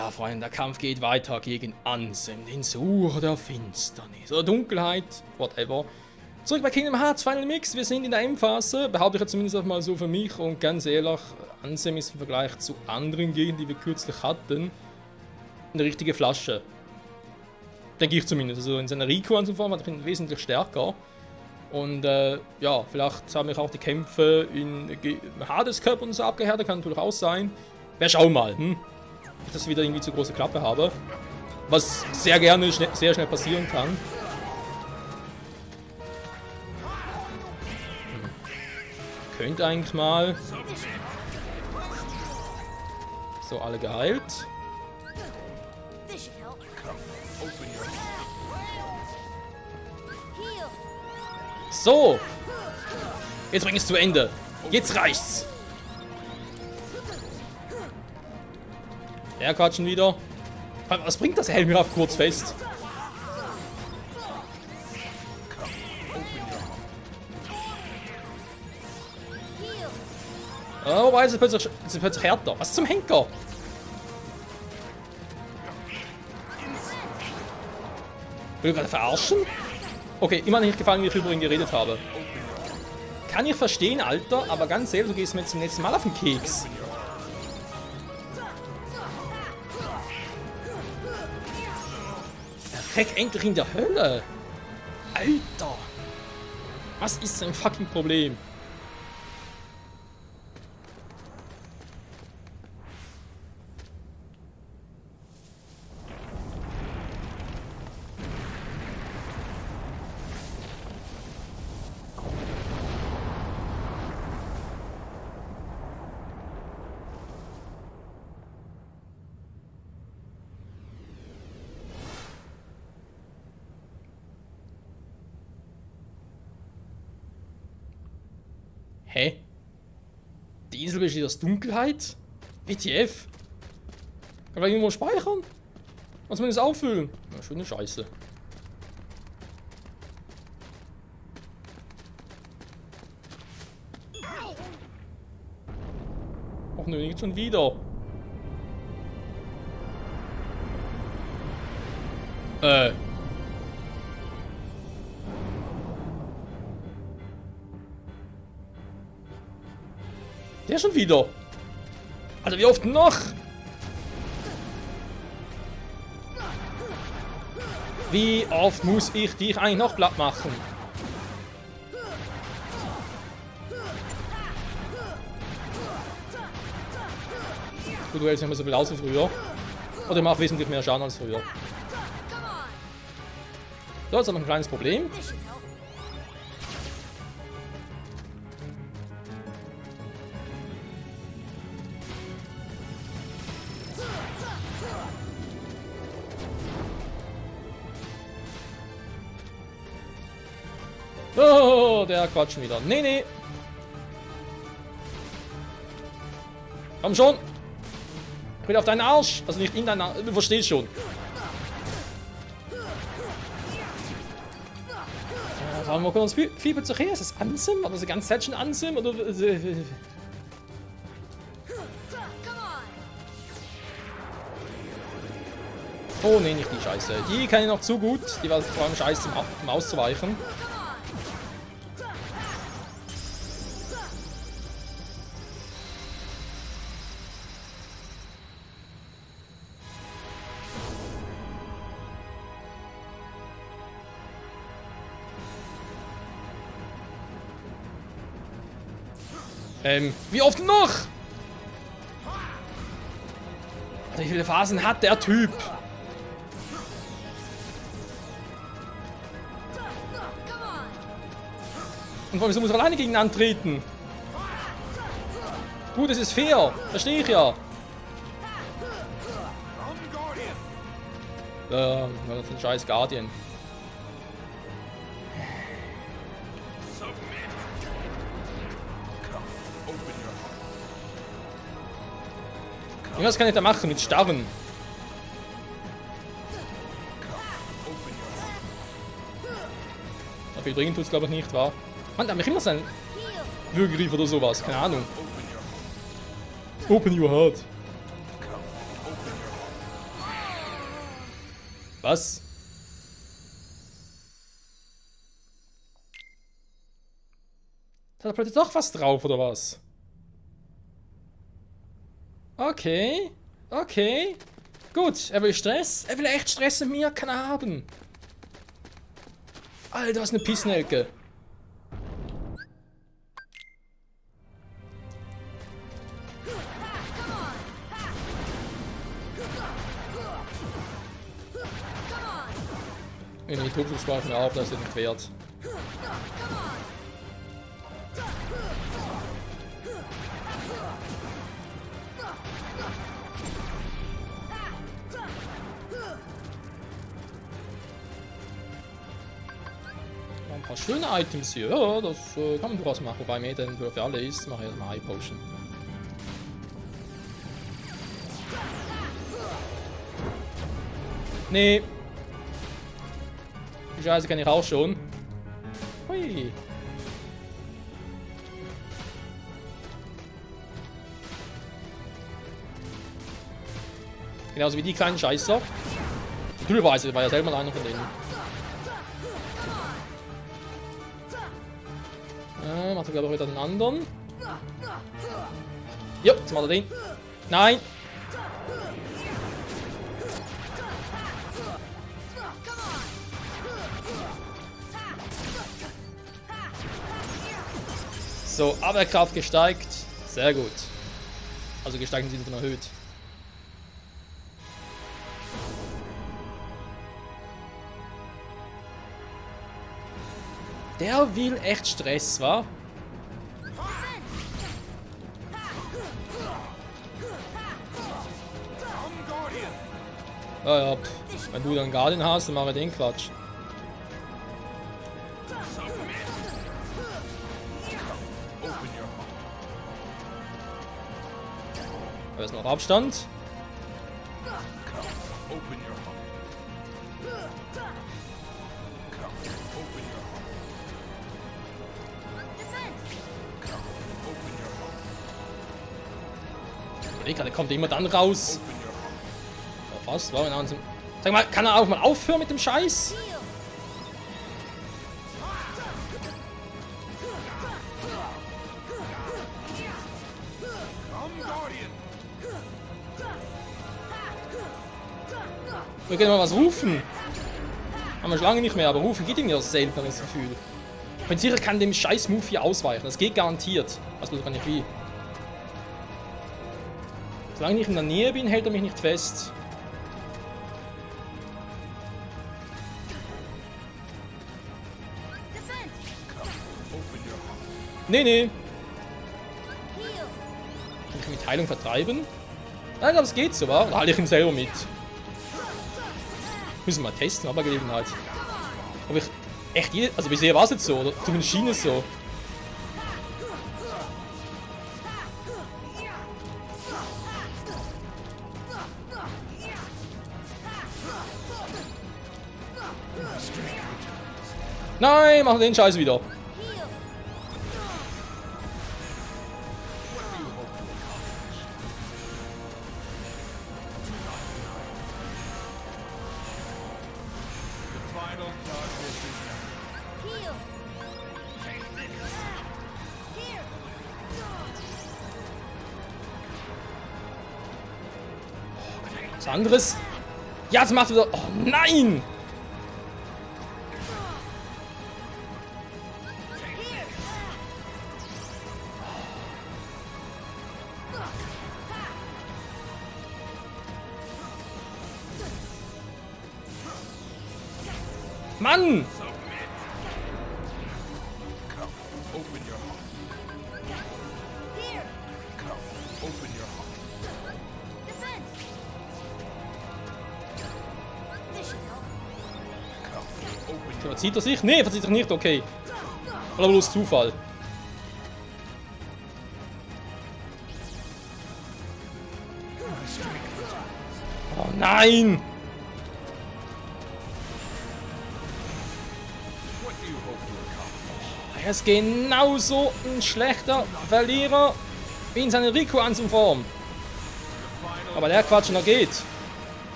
Ja, Freunde, der Kampf geht weiter gegen Ansem, den Sucher der Finsternis oder Dunkelheit, whatever. Zurück bei Kingdom Hearts Final Mix, wir sind in der Endphase, behaupte ich jetzt zumindest auch mal so für mich und ganz ehrlich, Ansem ist im Vergleich zu anderen Gegnern, die wir kürzlich hatten, eine richtige Flasche. Denke ich zumindest, also in seiner Rico-Form hat er wesentlich stärker. Und ja, vielleicht haben mich auch die Kämpfe in Hades Cup und so abgehärtet, kann natürlich auch sein. Wir schauen mal, dass ich wieder irgendwie zu große Klappe habe. Was sehr gerne, sehr schnell passieren kann. Könnte eigentlich mal. So, alle geheilt. So. Jetzt bring es zu Ende. Jetzt reicht's. Der quatschen wieder. Was bringt das Helm mir auf kurz fest? Oh, wobei, es ist plötzlich härter. Was zum Henker? Will du gerade verarschen? Okay, immer nicht gefallen, wie ich über ihn geredet habe. Kann ich verstehen, Alter, aber ganz ehrlich, du gehst mir zum nächsten Mal auf den Keks. Heck, endlich in der Hölle. Alter. Was ist sein fucking Problem? Hä? Die Insel besteht aus Dunkelheit? WTF? Kann man irgendwo speichern? Was man das auffüllen? Ja, schöne Scheiße. Ach nö, nicht schon wieder. Der schon wieder. Alter, wie oft noch? Wie oft muss ich dich eigentlich noch platt machen? Gut, du hältst nicht mehr so viel aus wie früher. Oder ich mache wesentlich mehr Schaden als früher. So, jetzt haben wir ein kleines Problem. Oh, der quatscht wieder. Nee, nee. Komm schon. Ich will auf deinen Arsch. Also nicht in deinen Arsch. Du verstehst schon. Ja, warum können wir uns Fieber zu her? Ist das Ansem? War das ganz Zeit schon Ansem? Oder... Oh, nee, nicht die Scheiße. Die kann ich noch zu gut. Die war vor allem scheiße, um auszuweichen. Wie oft noch? Alter, wie viele Phasen hat der Typ? Und wieso muss er alleine gegen ihn antreten? Gut, es ist fair. Verstehe ich ja. Das ist ein scheiß Guardian. Was kann ich da machen mit Starren? So viel bringen tut es glaube ich nicht, wahr? Mann, da habe ich immer seinen Würgegriff oder sowas, keine Ahnung. Open your heart. Was? Da hat plötzlich doch was drauf, oder was? Okay. Okay. Gut, er will Stress. Er will echt Stress mit mir, kann er haben. Alter, was eine Pissnelke. Nee, Druckflusswahl von der auf, das ist nicht wert. Ein paar schöne Items hier, ja, das kann man durchaus machen, wobei mir dann für alle ist, mache ich erstmal High Potion. Nee. Die Scheiße kann ich auch schon. Hui. Genauso wie die kleinen Scheißer. Natürlicherweise war ja selber einer von denen. Macht er glaube ich wieder den anderen. Jo, jetzt macht er den. Nein! So, Abwehrkraft gesteigt. Sehr gut. Also gesteigt im Sinne von erhöht. Der will echt Stress, wa? Ja, wenn du dann Guardian hast, dann mache ich den Quatsch. Da ist noch Abstand. Der kommt immer dann raus. Ja, fast, war in Sag mal, kann er auch mal aufhören mit dem Scheiß? Wir können mal was rufen. Haben wir schon lange nicht mehr, aber rufen geht ihm ja selten, das Gefühl. Ich bin sicher, kann dem scheiß Move hier ausweichen. Das geht garantiert. Also kann ich wie. Solange ich in der Nähe bin, hält er mich nicht fest. Nee, nee. Kann ich mit Heilung vertreiben? Nein, aber es geht so, wa? Oder halte ich ihn selber mit? Müssen wir mal testen, aber Gelegenheit. Aber ich echt also bisher war es jetzt so, oder zumindest schien es so. Nein, mach den Scheiß wieder. Was anderes? Ja, es macht wieder. Oh nein! Mann! Verzieht er sich? Nee, verzieht sich nicht, okay. Oder bloß Zufall. Oh nein! Er ist genauso ein schlechter Verlierer wie in seiner Riku-Anzumform. Aber der Quatsch noch geht.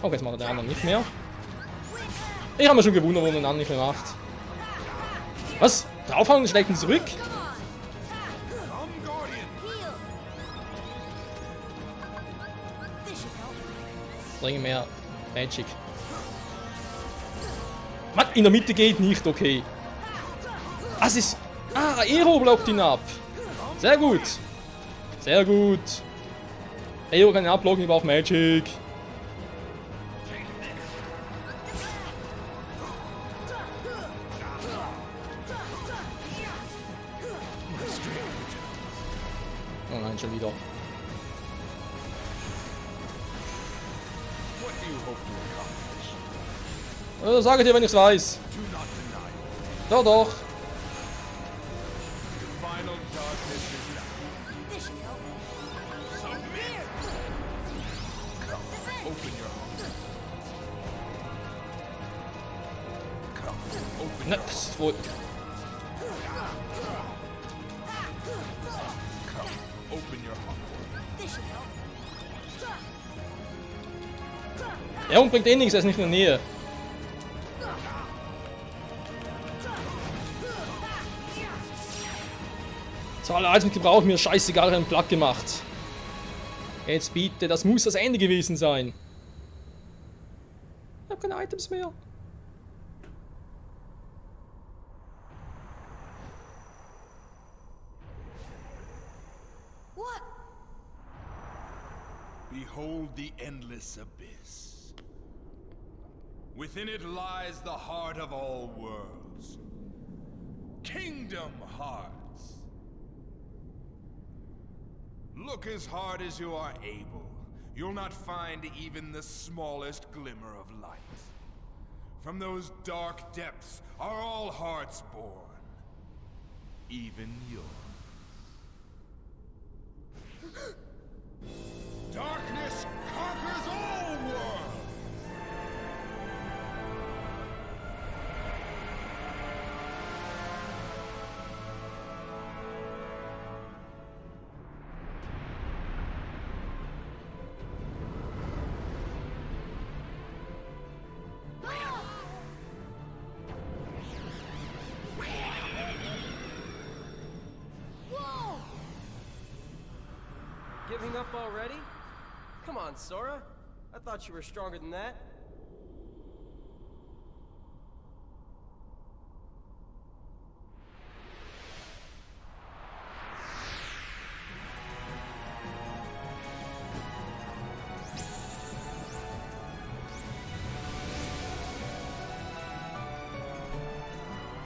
Okay, jetzt macht er der andere nicht mehr. Ich habe mir schon gewundert, warum der andere nicht mehr macht. Was? Draufhauen und schlägt ihn zurück? Bringe mehr Magic. Mann, in der Mitte geht nicht, okay. Was ist... Ah, Aero blockt ihn ab. Sehr gut. Sehr gut. Aero kann ihn abblocken, ich brauche Magic. Oh nein, schon wieder. Sage dir, wenn ich's weiß. Doch, doch. Ne, das ist wohl... Ja, und bringt eh nichts, er ist nicht in der Nähe. So, alle Items gebraucht, mir scheißegal, einen platt gemacht. Jetzt bitte, das muss das Ende gewesen sein. Ich hab keine Items mehr. What? Behold the endless abyss. Within it lies the heart of all worlds. Kingdom Hearts. Look as hard as you are able. You'll not find even the smallest glimmer of light. From those dark depths are all hearts born. Even yours. Darkness conquers all worlds! Giving up already? Come on, Sora. I thought you were stronger than that.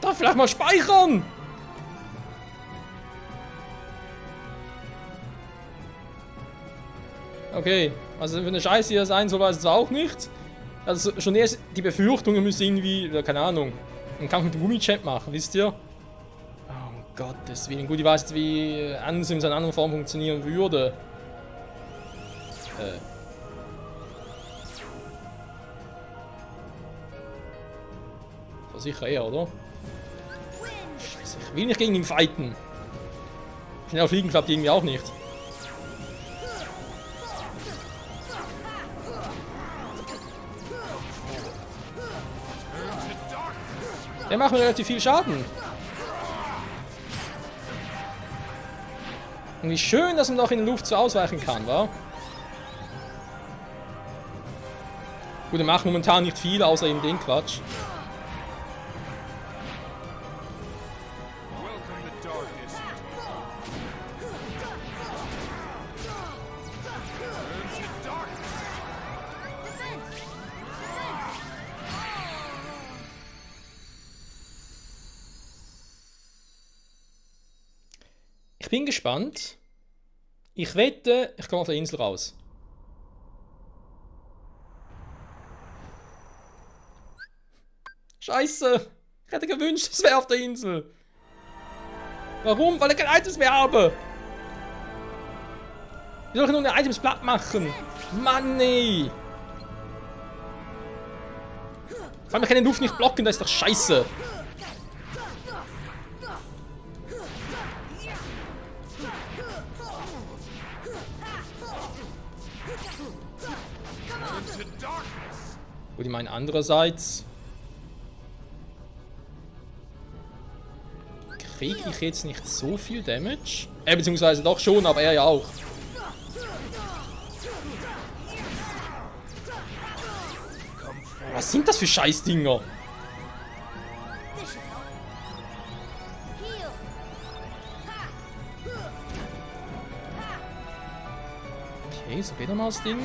Darf vielleicht mal speichern! Okay, also für eine Scheiße hier sein soll, weiß es auch nicht. Also schon erst die Befürchtungen müssen irgendwie, keine Ahnung, einen Kampf mit dem Gummichat machen, wisst ihr? Oh Gottes Willen. Gut, ich weiß jetzt, wie Ansem in seiner anderen Form funktionieren würde. So sicher eher, oder? Scheiße, ich will nicht gegen ihn fighten. Schnell fliegen klappt irgendwie auch nicht. Der macht mir relativ viel Schaden. Und wie schön, dass man doch in der Luft so ausweichen kann, wa? Gut, er macht momentan nicht viel, außer eben den Quatsch. Ich bin gespannt. Ich wette, ich komme auf der Insel raus. Scheiße! Ich hätte gewünscht, es wäre auf der Insel. Warum? Weil ich kein Items mehr habe. Wie soll ich nur eine Items platt machen? Mann, nee. Weil wir keine Luft nicht blocken, das ist doch scheiße. Gut, ich meine, andererseits kriege ich jetzt nicht so viel Damage. Beziehungsweise doch schon, aber er ja auch. Was sind das für Scheißdinger? Okay, so geht nochmal das Ding.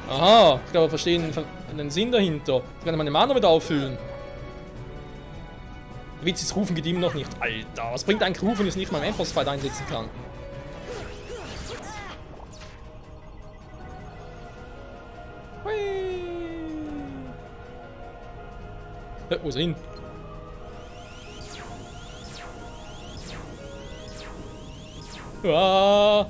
Aha, ich glaube, wir verstehen den Sinn dahinter. Ich kann meine Mana wieder auffüllen. Der Witz ist, Rufen geht ihm noch nicht. Alter, was bringt eigentlich Rufen, wenn ich es nicht mal im Endboss-Fight einsetzen kann? Wo ist er hin? Ah.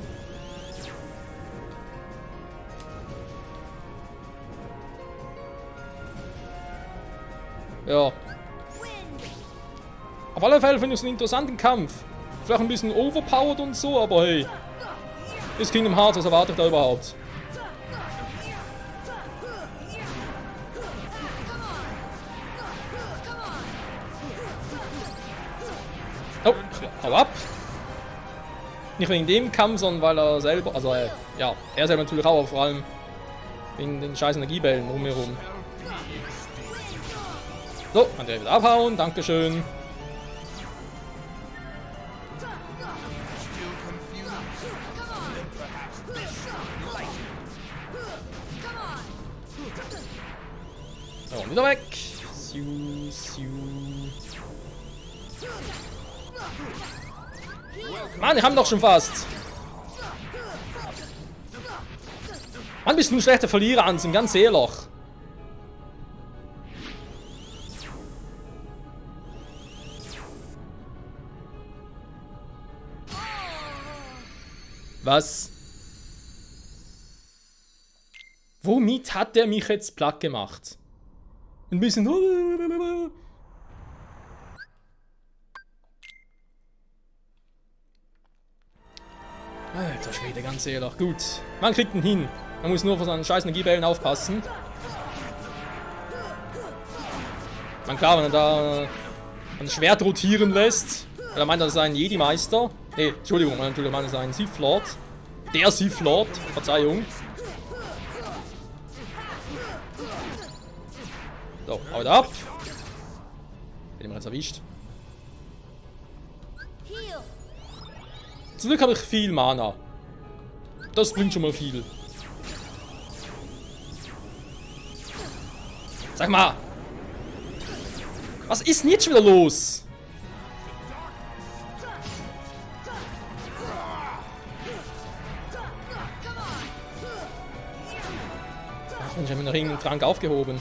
Ja. Auf alle Fälle finde ich es einen interessanten Kampf. Vielleicht ein bisschen overpowered und so, aber hey. Ist Kingdom Hearts, was erwarte ich da überhaupt? Oh, hau ab. Nicht wegen dem Kampf, sondern weil er selber, also ja, er selber natürlich auch, aber vor allem wegen den scheiß Energiebällen rumherum. So, kann der wieder abhauen, dankeschön. So, wieder weg. Siu, siu. Mann, ich hab doch schon fast. Mann, bist du ein schlechter Verlierer, Ansem, ganz ehrlich. Was? Womit hat der mich jetzt platt gemacht? Ein bisschen... Alter Schwede, ganz ehrlich. Gut, man kriegt ihn hin. Man muss nur vor seinen scheiß Energiebällen aufpassen. Man, klar, wenn er da ein Schwert rotieren lässt, weil er meint, er sei ein Jedi-Meister. Nee, Entschuldigung, er meint, er sei ein Sith Lord. Der Sith Lord, Verzeihung. So, haut ab. Bin ich jetzt erwischt. Zum Glück habe ich viel Mana. Das bringt schon mal viel. Sag mal. Was ist denn jetzt schon wieder los? Ach, und ich habe mir noch irgendeinen Trank aufgehoben.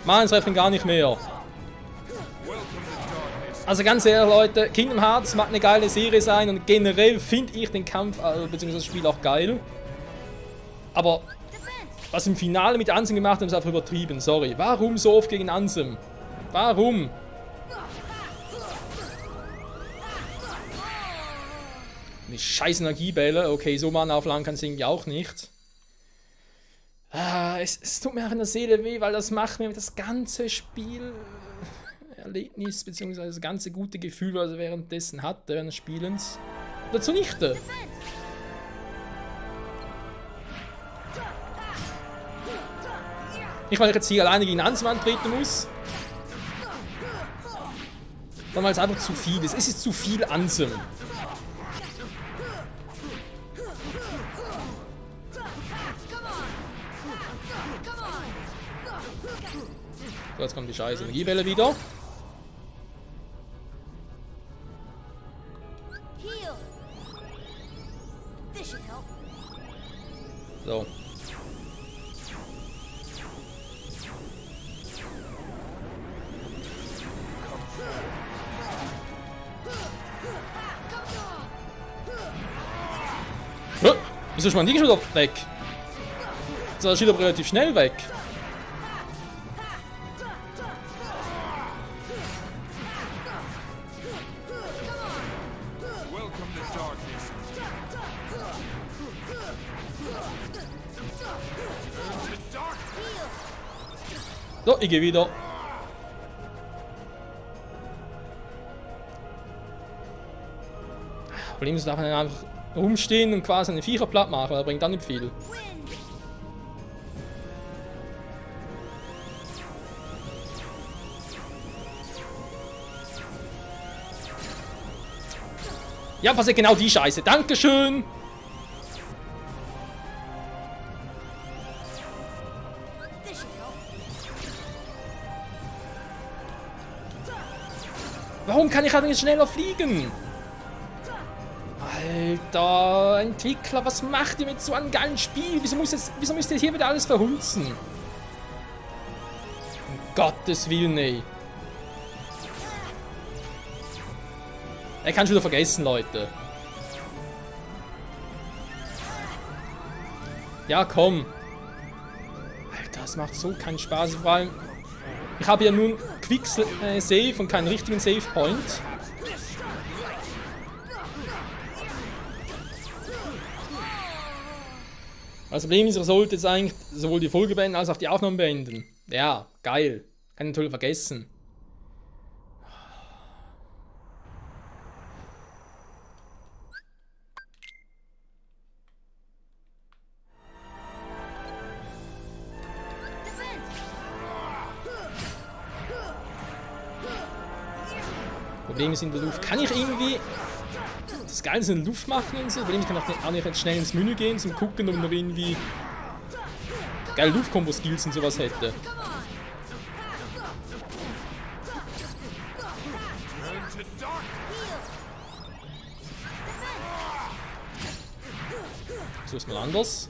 Mann, es trifft ihn gar nicht mehr. Also ganz ehrlich, Leute, Kingdom Hearts mag eine geile Serie sein und generell finde ich den Kampf bzw. das Spiel auch geil. Aber was im Finale mit Ansem gemacht haben, ist einfach übertrieben, sorry. Warum so oft gegen Ansem? Warum? Die scheiß Energiebälle, okay, so Mana aufladen kann es irgendwie auch nicht. Es tut mir auch in der Seele weh, weil das macht mir das ganze Spiel... Erlebnis, beziehungsweise das ganze gute Gefühl, was er währenddessen hatte, während des Spielens, oder zunichte. Nicht, weil ich jetzt hier alleine gegen Ansem antreten muss, sondern weil es einfach zu viel ist. Es ist zu viel Ansem. So, jetzt kommt die scheiß Energiebälle wieder. So. Wieso ist mein Ding schon wieder weg? Das ist aber relativ schnell weg. So, ich gehe wieder. Problem ist, darf man einfach rumstehen und quasi eine Viecher platt machen, das bringt dann nicht viel. Ja, passiert genau die Scheiße. Dankeschön! Warum kann ich halt nicht schneller fliegen? Alter, Entwickler, was macht ihr mit so einem geilen Spiel? Wieso müsst ihr hier wieder alles verhunzen? Um Gottes Willen, ey. Er kann schon wieder vergessen, Leute. Ja, komm. Alter, das macht so keinen Spaß. Vor allem, ich habe ja nun Quick Save und keinen richtigen Save Point. Das Problem ist, er sollte jetzt eigentlich sowohl die Folge beenden als auch die Aufnahmen beenden. Ja, geil. Kann ich natürlich vergessen. Problem ist in der Luft. Kann ich irgendwie das Geile in der Luft machen und so? Problem ist, ich kann auch nicht jetzt schnell ins Menü gehen, zum gucken, ob man irgendwie geile Luftkombo-Skills und sowas hätte. So ist mal anders.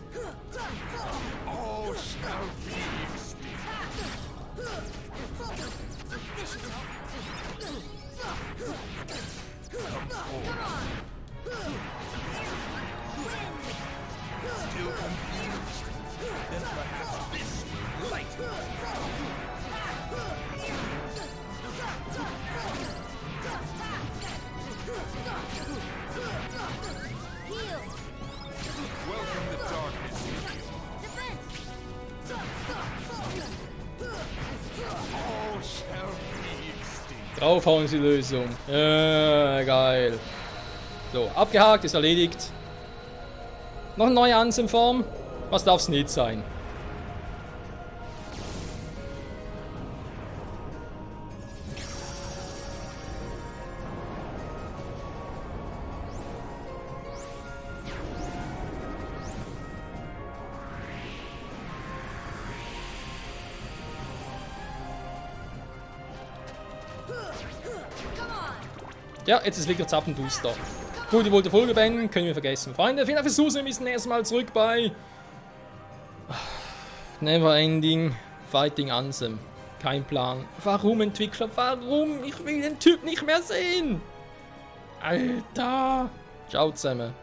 Draufhauen ist die Lösung. Geil. So, abgehakt, ist erledigt. Noch ein neuer Ansem-Form. Was darf es nicht sein? Ja, jetzt ist wirklich zappenduster. Gut, ihr wollt die Folge beenden, können wir vergessen. Freunde, vielen Dank fürs Zusehen, wir sind erstmal zurück bei Neverending Fighting Ansem. Kein Plan. Warum, Entwickler? Warum? Ich will den Typ nicht mehr sehen! Alter! Ciao zusammen.